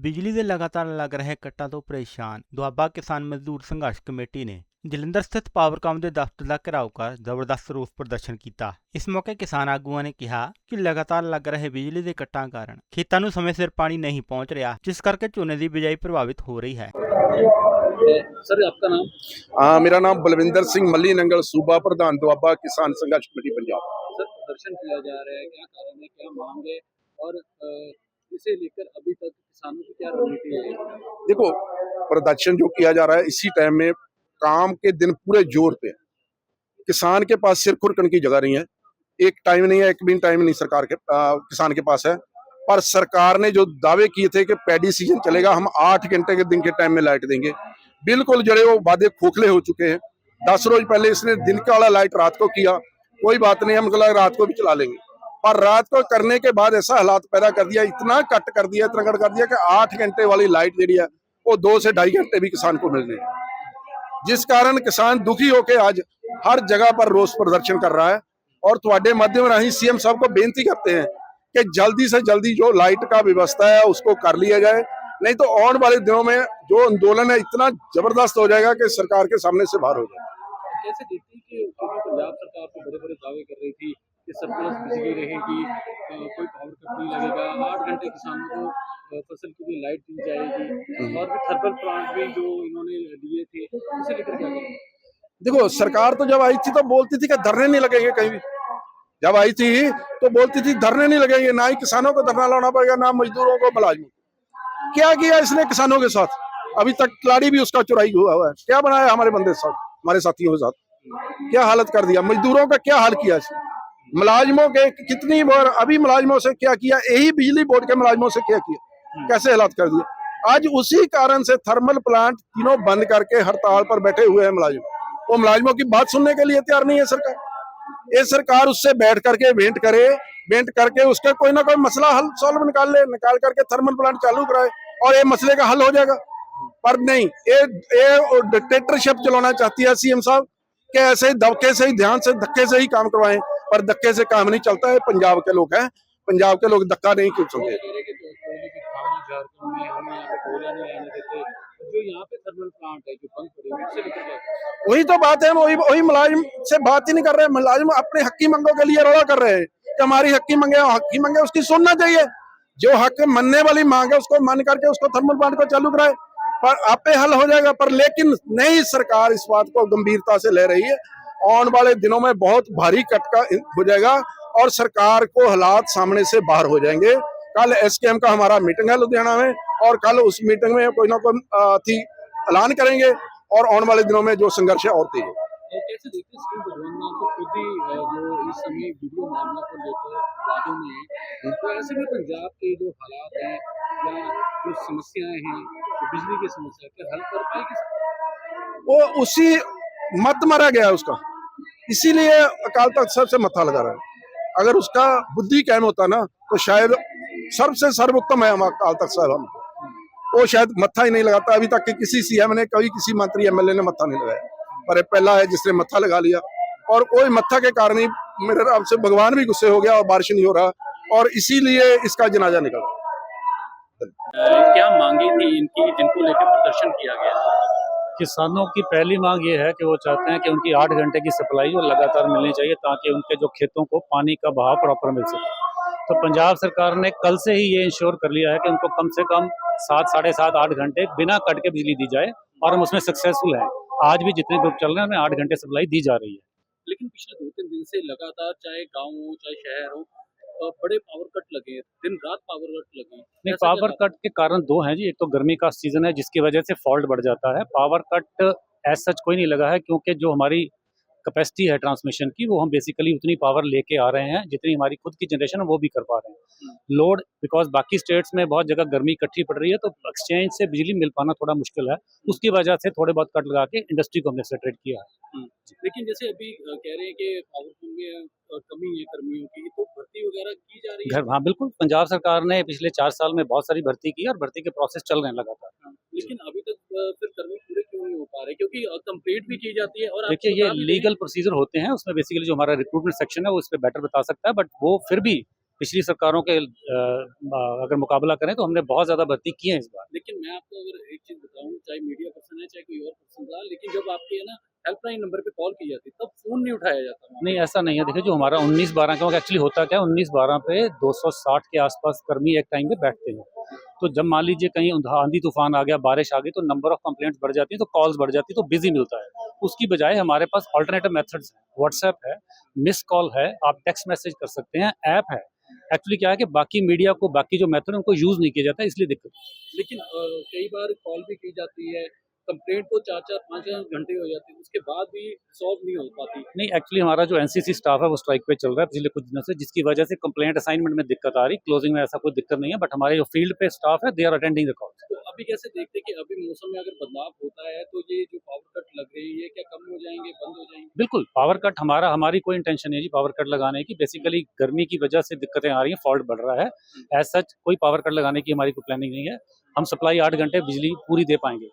ਬਿਜਲੀ ਦੇ ਲਗਾਤਾਰ ਲੱਗ ਰਹੇ ਕੱਟਾਂ ਤੋਂ ਪਰੇਸ਼ਾਨ ਦੁਆਬਾ ਕਿਸਾਨ ਮਜ਼ਦੂਰ ਸੰਘਰਸ਼ ਕਮੇਟੀ ਨੇ ਜਲੰਧਰ ਸਥਿਤ ਪਾਵਰਕਾਮ ਦੇ ਦਫ਼ਤਰ ਦਾ ਘਿਰਾਓ ਕਰ ਜ਼ਬਰਦਸਤ ਰੋਸ ਪ੍ਰਦਰਸ਼ਨ ਕੀਤਾ। ਇਸ ਮੌਕੇ ਕਿਸਾਨ ਆਗੂਆਂ ਨੇ ਕਿਹਾ ਕਿ ਲਗਾਤਾਰ ਲੱਗ ਰਹੇ ਬਿਜਲੀ ਦੇ ਕੱਟਾਂ ਕਾਰਨ ਖੇਤਾਂ ਨੂੰ ਸਮੇਂ ਸਿਰ ਪਾਣੀ नहीं पहुंच रहा, जिस करके झोने की बिजाई प्रभावित हो रही है। सर आपका नाम? हाँ, मेरा नाम बलविंदर सिंह मल्ली नंगल, सूबा प्रधान दुआबा किसान संघर्ष कमेटी पंजाब। सर प्रदर्शन किया जा रहा है, क्या कारण है, क्या मांग है और इसे लेकर अभी तक किसानों की क्या रणनीति है? देखो, प्रदर्शन जो किया जा रहा है इसी टाइम में काम के दिन पूरे जोर पे है। किसान के पास सिर खुरकन की जगह नहीं है, एक टाइम नहीं है, एक भी टाइम नहीं सरकार के किसान के पास है। पर सरकार ने जो दावे किए थे कि पैडी सीजन चलेगा, हम 8 घंटे के दिन के टाइम में लाइट देंगे, बिल्कुल जड़े वो वादे खोखले हो चुके हैं। 10 रोज पहले इसने दिन का वाला लाइट रात को किया, कोई बात नहीं, हम रात को भी चला लेंगे। पर रात को करने के बाद ऐसा हालात पैदा कर दिया, इतना कट कर दिया, इतना कट कर दिया कि 8 घंटे वाली लाइट जी है वो 2 से 2.5 घंटे भी किसान को मिल रही है, जिस कारण किसान दुखी होकर आज हर जगह पर रोष प्रदर्शन कर रहा है। और थोड़े माध्यम राही सीएम साहब को बेनती करते हैं कि जल्दी से जल्दी जो लाइट का व्यवस्था है उसको कर लिया जाए, नहीं तो आने वाले दिनों में जो आंदोलन है इतना जबरदस्त हो जाएगा कि सरकार के सामने से बाहर हो जाएगा। कैसे देखती कि पंजाब सरकार तो बड़े बड़े दावे कर रही थी कि सरप्लस बिजली रहेगी, कोई पावर कट नहीं लगेगा, 8 घंटे किसानों को फसल के लिए लाइट दी जाएगी और भी थर्मल प्लांट भी जो इन्होंने लिए थे, इसे लेकर क्या करेंगे? देखो, सरकार तो जब आई थी तो बोलती थी कि धरने नहीं लगेंगे, कहीं भी जब आई थी तो बोलती थी धरने नहीं लगेंगे, ना ही किसानों को धरना लाना पड़ेगा, ना मजदूरों को, मुलाजिमों। क्या किया इसने किसानों के साथ? अभी तक कलाड़ी भी उसका चुराई हुआ है। क्या बनाया हमारे बंदे साथ, हमारे साथियों के साथ? क्या हालत कर दिया, मजदूरों का क्या हाल किया इसने, मुलाजिमों के कितनी बार, अभी मुलाजिमों से क्या किया, यही बिजली बोर्ड के मुलाजिमों से क्या किया, कैसे हालात कर दिए। आज उसी कारण से थर्मल प्लांट तीनों बंद करके हड़ताल पर बैठे हुए हैं मुलाजिम। वो मुलाजिमों की बात सुनने के लिए तैयार नहीं है सरकार। ये सरकार उससे बैठ करके वेंट करे, वेंट करके उसका कोई ना कोई मसला हल सॉल्व निकाल करके थर्मल प्लांट चालू कराए और ये मसले का हल हो जाएगा। पर नहीं, ये डिक्टेटरशिप चलाना चाहती है सीएम साहब कि ऐसे ही दबके से ही, ध्यान से, धक्के से ही काम करवाएं। पर धक्के से काम नहीं चलता है। पंजाब के लोग हैं, पंजाब के लोग धक्का नहीं क्यों चलते। वही तो बात है, वही मुलाजिम से बात ही नहीं कर रहे। मुलाजिम अपने हक्की मंगों के लिए रोड़ा कर रहे हैं कि हमारी हक्की मंगे उसकी सुनना चाहिए। जो हक मनने वाली मांग है उसको मान करके उसको थर्मल प्लांट को चालू कराए, पर आपे हल हो जाएगा। पर लेकिन नहीं, सरकार इस बात को गंभीरता से ले रही है। आने वाले दिनों में बहुत भारी कटका हो जाएगा और सरकार को हालात सामने से बाहर हो जाएंगे। कल एसकेएम का हमारा मीटिंग है लुधियाना में, और कल उस मीटिंग में कोई ना कोई ऐलान करेंगे और आने वाले दिनों में जो संघर्ष है और तेज होगा। कैसे देखते हैं सीएम भगवंत मान तो खुद ही जो इस समय वीडियो मामला को लेकर वादों में है, तो ऐसे में पंजाब के जो हालात हैं या जो समस्याएं हैं, तो बिजली की समस्या के हल कर पाएगी? वो उसी मत मारा गया है उसका, इसीलिए अकाल तख्त साहब से मत्था लगा रहा है। अगर उसका बुद्धि कायम होता ना तो शायद सबसे सर्वोत्तम है हम अकाल तख्त साहब, हम वो शायद मत्था ही नहीं लगाता। अभी तक के किसी सीएम ने, कभी किसी मंत्री एमएलए ने मत्था नहीं लगाया, पर पहला है जिसने मत्था लगा लिया। और कोई मत्था के कारण ही मेरे राम से भगवान भी गुस्से हो गया और बारिश नहीं हो रहा, और इसीलिए इसका जनाजा निकला। क्या मांगे थी इनकी जिनको लेकर प्रदर्शन किया गया? किसानों की पहली मांग ये है कि वो चाहते हैं कि उनकी 8 घंटे की सप्लाई और लगातार मिलनी चाहिए, ताकि उनके जो खेतों को पानी का बहाव प्रॉपर मिल सके। तो पंजाब सरकार ने कल से ही ये इंश्योर कर लिया है कि उनको कम से कम 7, साढ़े 7, 8 घंटे बिना कट के बिजली दी जाए, और हम उसमें सक्सेसफुल हैं। आज भी जितने ग्रुप चल रहे हैं उनमें 8 घंटे सप्लाई दी जा रही है। लेकिन पिछले 2-3 दिन से लगातार, चाहे गाँव हो चाहे शहर हो, बड़े पावर कट लगे, दिन रात पावर कट लगे। नहीं, पावर कट के कारण 2 हैं जी। एक तो गर्मी का सीजन है जिसकी वजह से फॉल्ट बढ़ जाता है। पावर कट एज सच कोई नहीं लगा है, क्योंकि जो हमारी कैपेसिटी है ट्रांसमिशन की, वो हम बेसिकली उतनी पावर लेके आ रहे हैं जितनी हमारी खुद की जनरेशन है वो भी कर पा रहे हैं। लोड, बिकॉज बाकी स्टेट्स में बहुत जगह गर्मी इकट्ठी पड़ रही है, तो एक्सचेंज से बिजली मिल पाना थोड़ा मुश्किल है। उसकी वजह से थोड़े बहुत कट लगा के इंडस्ट्री को हमने सेटरेट किया है। लेकिन जैसे अभी कह रहे हैं कि पावरफुल में कमी है कर्मियों की, तो भर्ती वगैरह की जा रही है? हाँ बिल्कुल, पंजाब सरकार ने पिछले 4 साल में बहुत सारी भर्ती की है और भर्ती के प्रोसेस चल रहे हैं लगातार। लेकिन अभी तक फिर कर्मी पूरे क्यों नहीं हो पा रहे? क्योंकि कंप्लीट भी की जाती है। और देखिए, ये लीगल प्रोसीजर होते हैं, उसमें बेसिकली जो हमारा रिक्रूटमेंट सेक्शन है वो इस पे बेटर बता सकता है, बट वो फिर भी पिछली सरकारों के अगर मुकाबला करें तो हमने बहुत ज़्यादा भर्ती की है इस बार। लेकिन मैं आपको अगर एक चीज बताऊं, चाहे मीडिया पर्सन है चाहे कोई और पर्सन था, लेकिन जब आपके है ना हेल्पलाइन नंबर पे कॉल की जाती तब फोन नहीं उठाया जाता। नहीं, ऐसा नहीं है। देखिए, जो हमारा 19-12 क्योंकि एक्चुअली होता क्या है, 19-12 पे 260 के आसपास कर्मी एक टाइम पे बैठते हैं। तो जब मान लीजिए कहीं आंधी तूफान आ गया, बारिश आ गई, तो नंबर ऑफ कंप्लेंट्स बढ़ जाती है, तो कॉल्स बढ़ जाती है, तो बिजी मिलता है। उसकी बजाय हमारे पास ऑल्टरनेटिव मेथड्स हैं, व्हाट्सएप है, मिस कॉल है, आप टेक्स्ट मैसेज कर सकते हैं, ऐप है। एक्चुअली क्या है कि बाकी मीडिया को, बाकी जो मेथड उनको यूज नहीं किया जाता, इसलिए दिक्कत। लेकिन कई बार कॉल भी की जाती है, कंप्लेंट को 4-4 5-5 घंटे हो जाते हैं, उसके बाद भी सॉल्व नहीं हो पाती। नहीं, एक्चुअली हमारा जो एनसीसी स्टाफ है वो स्ट्राइक पे चल रहा है पिछले कुछ दिनों से, जिसकी वजह से कंप्लेंट असाइनमेंट में दिक्कत आ रही। क्लोजिंग में ऐसा कोई दिक्कत नहीं है, बट हमारे जो फील्ड पे स्टाफ है, they are attending the calls. तो अभी कैसे देखते हैं कि अभी मौसम में अगर बदलाव होता है तो ये जो पावर कट लग रही है क्या कम हो जाएंगे, बंद हो जाएंगे? बिल्कुल, पावर कट हमारी कोई इंटेंशन नहीं है जी पावर कट लगाने की। बेसिकली गर्मी की वजह से दिक्कतें आ रही हैं, फॉल्ट बढ़ रहा है। एज सच कोई पावर कट लगाने की हमारी कोई प्लानिंग नहीं है। हम सप्लाई 8 घंटे बिजली पूरी दे पाएंगे।